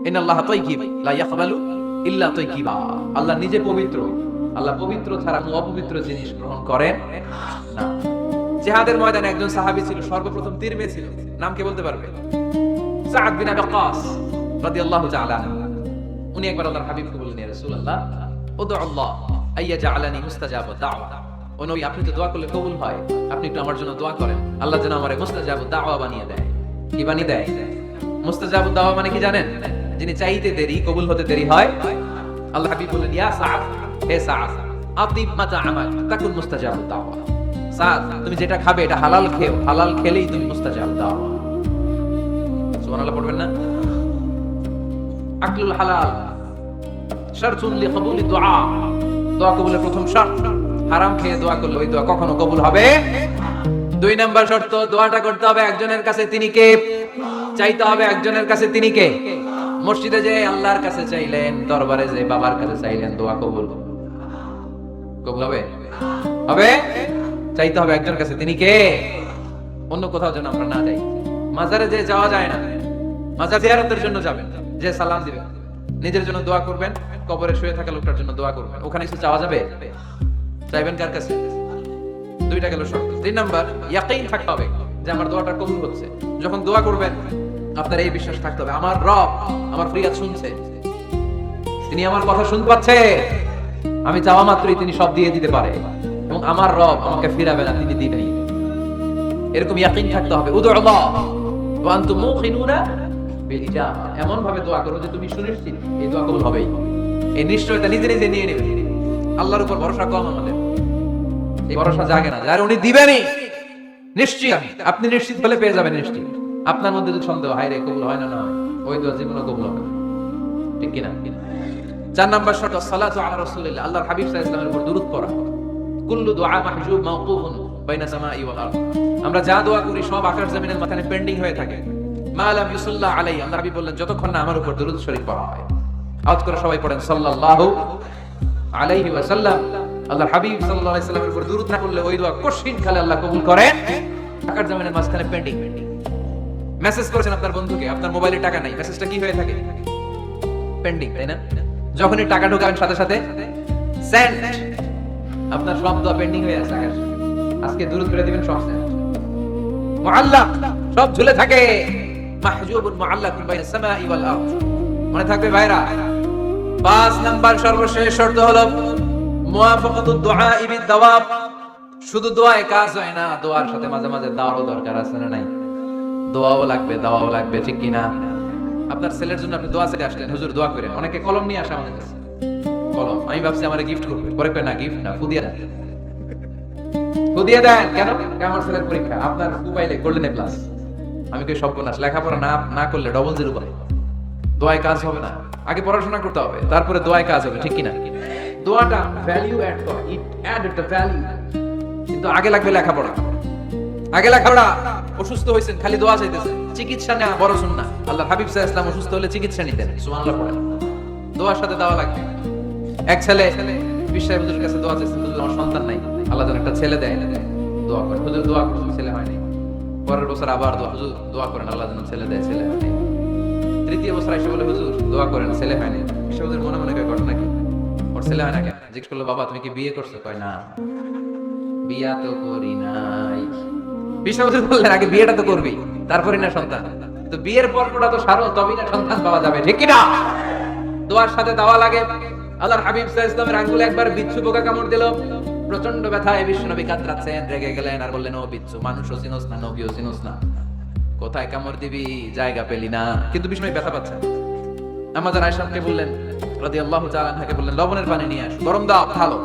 ইন্নাল্লাহা তাইয়্যিব লা ইয়াকবালু ইল্লা তাইয়্যিবা। আল্লাহ নিজে পবিত্র, আল্লাহ পবিত্র ছাড়া কোনো অপবিত্র জিনিস গ্রহণ করেন না। জিহাদের ময়দানে একজন সাহাবী ছিল, সর্বপ্রথম তীর মেরেছিল। নাম কে বলতে পারবে? সাদ বিন আবি ওয়াক্কাস রাদিয়াল্লাহু তাআলা। উনি একবার আল্লাহর হাবিবকে বললেন, ইয়া রাসূলুল্লাহ উদু আল্লাহ আইয়াজআলানি মুস্তাজাব দাওয়া। ও নবী, আপনি তো দোয়া করলে কবুল হয়, আপনি একটু আমার জন্য দোয়া করেন, আল্লাহ যেন আমারে মুস্তাজাব দাওয়া বানিয়ে দেয়। কি বানিয়ে দেয়? মুস্তাজাব দাওয়া মানে কি জানেন? যিনি চাইতে দেরি কবুল হতে দেরি হয়। আল্লাহ হাবিব বললেন, ইয়া সাদ, হে সাদ, আতিব মাতা আমাল তাকুন মুস্তাজাব দাওয়া। সাদ, তুমি যেটা খাবে এটা হালাল খেও, হালাল খেলেই তুমি মুস্তাজাব দাওয়া। সুবহানাল্লাহ পড়বেন না? আকলুল হালাল শারতুন লিকবুলি দুআ। দোয়া কবুলের প্রথম শর্ত। হারাম খেয়ে দোয়া করলে ওই দোয়া কখনো কবুল হবে। 2 নাম্বার শর্ত, দোয়াটা করতে হবে একজনের কাছে, তিনি কে? চাইতে হবে একজনের কাছে, তিনি কে? মসজিদে যে আল্লাহর কাছে চাইলেন, দরবারে যে বাবার কাছে চাইলেন, দোয়া কবুল কবুল হবে? হবে। চাইতে হবে একজনের কাছে, তিনি কে? অন্য কোথাও যেন আমরা না যাই। মাজারে যে যাওয়া যায় না, মাজার জিয়ারতের জন্য যাবেন, যে সালাম দিবেন, নিজের জন্য দোয়া করবেন, কবরে শুয়ে থাকা লোকটার জন্য দোয়া করবেন। ওখানে কিছু চাওয়া যাবে? চাইবেন কার কাছে? 2টা গেল শর্ত। 3 নাম্বার, ইয়াকিন থাকতে হবে যে আমার দোয়াটা কবুল হচ্ছে। যখন দোয়া করবেন আপনার এই বিশ্বাস থাকতে হবে, আমার রব আমার ফরিয়াদ শুনছে, তিনি আমার কথা শুনতে পাচ্ছে, আমি চাওয়া মাত্রই তিনি সব দিয়ে দিতে পারে, এবং আমার রব আমাকে ফিরাবে না, তিনি দিবেন। এরকম ইয়াকিন থাকতে হবে। উদু আল্লাহ ওয়া আনতুম মুকিনুনা বিল ইজাবা। এমন ভাবে দোয়া করো যে তুমি সুনিশ্চিত এই দোয়া কবুল হবেই। এই নিশ্চয়তা নিজে নিজে নিয়ে নেবে। আল্লাহর উপর ভরসা কম আমাদের, এই ভরসা জাগে না, যার উনি দিবেনই নিশ্চিত। আপনি নিশ্চিত হলে পেয়ে যাবেন নিশ্চিত। আপনার মধ্যে যদি সন্দেহ, হায় রে কবুল হয় না, না হয়, ওই দোয়া জীবনে কবুল হবে না। ঠিক কি না? 4 নাম্বার শর্ত, সালাতু আলা রাসূলিল্লাহ, আল্লাহর হাবিব সাল্লাল্লাহু আলাইহি ওয়াসাল্লামের উপর দুরূদ পড়া। কুল্লু দুআ মাহজুব মাওকুফুন বাইনা সামাই ওয়াল আরদ। আমরা যা দোয়া করি সব আকাশ জমিনের মাঝখানে পেন্ডিং হয়ে থাকে। মা লাম ইউসাল্লা আলাইহি, আল্লাহর হাবিব বললেন, যতক্ষণ না আমার উপর দুরূদ শরীফ পড়া হয়। আওয়াজ করে সবাই পড়েন সাল্লাল্লাহু আলাইহি ওয়াসাল্লাম। আল্লাহর হাবিব সাল্লাল্লাহু আলাইহি ওয়াসাল্লামের উপর দুরূদ না পড়লে ওই দোয়া কঠিন কালে আল্লাহ কবুল করেন। আকাশ জমিনের মাঝখানে পেন্ডিং। মেসেজ করেছেন আপনার বন্ধুকে, আপনার মোবাইলে টাকা নাই, মেসেজটা কি হয়ে থাকে? পেন্ডিং, তাই না? যখনই টাকা ঢোকাবেন সাথে সাথে সেন্ড, আপনার সব দোয়া পেন্ডিং হয়ে আছে। আজকে দুরূদ করে দিবেন, সব সেন্ড। মুআল্লাক, সব ঝুলে থাকে। মাহজুবুন মুআল্লাকুন বাইনা সামাই ওয়াল আরদ। মনে থাকবে ভাইরা। 5 নাম্বার সর্বশেষ শর্ত হলো মুওয়াফাকাতুদ দুআ বিদ দাওয়াব। শুধু দোয়ায় কাজ হয় না, দোয়ার সাথে মাঝে মাঝে দাওয়ারও দরকার আছে না নাই? দোয়াও লাগবে, দাওয়াও লাগবে, ঠিক কি না? আপনার ছেলের জন্য আপনি দোয়া চাইতে আসলেন, হুজুর দোয়া করেন। অনেকে কলম নিয়ে আসে আমাদের কাছে, কলম। আমি ভাবছি আমারে গিফট করবে, পরে কয় না গিফট না, ফুদিয়ে দেন। ফুদিয়ে দেন কেন? আমার ছেলের পরীক্ষা, আপনার মোবাইলে গোল্ডেন প্লাস। আমি কই সর্বনাশ, লেখাপড়া না করলে ডবল জিরো পাই, দোয়ায় কাজ হবে না। আগে পড়াশোনা করতে হবে, তারপরে দোয়ায় কাজ হবে, ঠিক কি না? দোয়াটা ভ্যালু অ্যাড করে, ইট অ্যাড দ্য ভ্যালু। কিন্তু আগে লাগবে লেখাপড়া, আগে লেখাপড়া। অসুস্থ হয়েছেন, খালি দোয়া চাইতেছেন, চিকিৎসা না বড় সুন্নাহ। আল্লাহর হাবিব সাল্লাল্লাহু আলাইহি ওয়াসাল্লাম অসুস্থ হলে চিকিৎসা নিতেন। সুবহানাল্লাহ পড়েন। দোয়ার সাথে দেওয়া লাগবে। এক ছেলে বিশ্বের হুজুরের কাছে দোয়া চাইছেন, হুজুর আমার সন্তান নাই, আল্লাহ যেন একটা ছেলে দেয়। দোয়া করেন, হুজুর দোয়া করছেন, ছেলে হয়নি। পরের বছর আবার দোয়া, হুজুর দোয়া করেন আল্লাহ যেন ছেলে দেয়, ছেলে হয়নি। 3য় বছর এসে বলে, হুজুর দোয়া করেন, ছেলে হয়নি। বিশ্ব হুজুর মনে মনে কয়, ঘটনা কি? ওর ছেলে হয় না কেন? জিজ্ঞেস করলো, বাবা তুমি কি বিয়ে করছো? কয় না, বিয়া তো করি নাই। বিশ্ব হুজুর বললেন, আগে বিয়েটা তো করবি, তারপরে না সন্তান। তো বিয়ের পর্বটা তো সারো, তবেই না সন্তান পাওয়া যাবে, ঠিক কি না? দোয়ার সাথে দেওয়া লাগে। আল্লাহর হাবিব সাল্লাল্লাহু আলাইহি ওয়াসাল্লামের আঙ্গুলে একবার বিচ্ছু পোকা কামড় দিল। প্রচন্ড ব্যথায় বিশ্বনবী কাতরাচ্ছেন, রেগে গেলেন আর বললেন, ও বিচ্ছু, মানুষও চিনোস না, নবীও চিনোস না, কোথায় কামড় দিবি, জায়গা পেলি না। কিন্তু বিষ্ণু ব্যথা পাচ্ছেন। আমাদের আয়েশাকে বললেন রাদিয়াল্লাহু তাআলা আনহাকে বললেন, লবণের পানি নিয়ে আসো, গরম দাও, ভালো।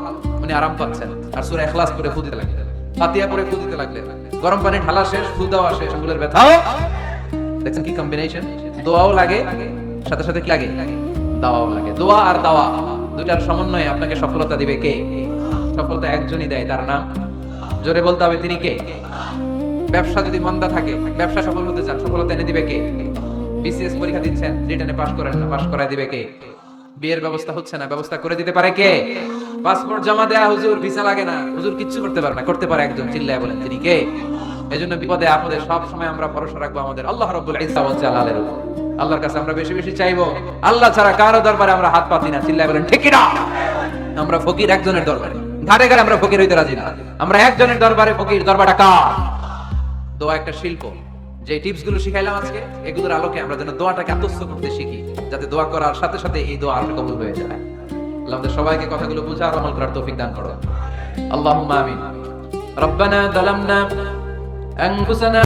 উনি আরাম পাচ্ছেন আর সূরা ইখলাস পড়ে ফু দিতে লাগলেন, ফাতিহা পড়ে ফু দিতে লাগলেন। গরম পানি ঢালা শেষ, ফু দেওয়া শেষ, আঙ্গুলের ব্যথা। দেখছেন কি কম্বিনেশন? দোয়াও লাগে, সাথে সাথে কি লাগে? দাওয়াও লাগে। দোয়া আর দাওয়া দুইটার সমন্বয়ে আপনাকে সফলতা দিবে কে? সফলতা একজনই দেয়, তার নাম জোরে বলতে হবে, তিনি কে? ব্যবসা যদি মন্দা থাকে, ব্যবসা সফল হতে চান, সফলতা এনে দিবে কে? বিসিএস পরীক্ষা দিচ্ছেন, রিটেনে পাস করেন না, পাস করায় দিবে কে? বিয়ের ব্যবস্থা হচ্ছে না, ব্যবস্থা করে দিতে পারে কে? পাসপোর্ট জমা দেয়া, হুজুর ভিসা লাগে না, হুজুর কিচ্ছু করতে পারে না, করতে পারে একজন, চিল্লায় বলেন তিনি কে? এজন্য বিপদে আপদে সব সময় আমরা ভরসা রাখবো আমাদের আল্লাহ রাব্বুল ইজ্জা ওয়াল জালালের উপর। আল্লাহর কাছে আমরা বেশি বেশি চাইবো। আল্লাহ ছাড়া কারো দরবারে আমরা হাত পাতি না। চিল্লায় বলেন ঠিক কি না? আমরা ফকির একজনের দরবারে, ঘাটে ঘাটে আমরা ফকির হইতে রাজি না। আমরা একজনের দরবারে ফকির। দরবারটা কার? দোয়া একটা শিল্প। যে টিপস গুলো শিখাইলাম আজকে, এগুলোর আলোকে আমরা যেন দোয়াটাকে আত্মস্থ করতে শিখি, যাতে দোয়া করার সাথে সাথে এই দোয়া আল্লাহ কবুল হয়ে যায়। আল্লাহ আমাদের সবাইকে কথাগুলো বুঝা আর আমল করার তৌফিক দান করো। আল্লাহুম্মা আমিন। রব্বানা যালামনা আনফুসানা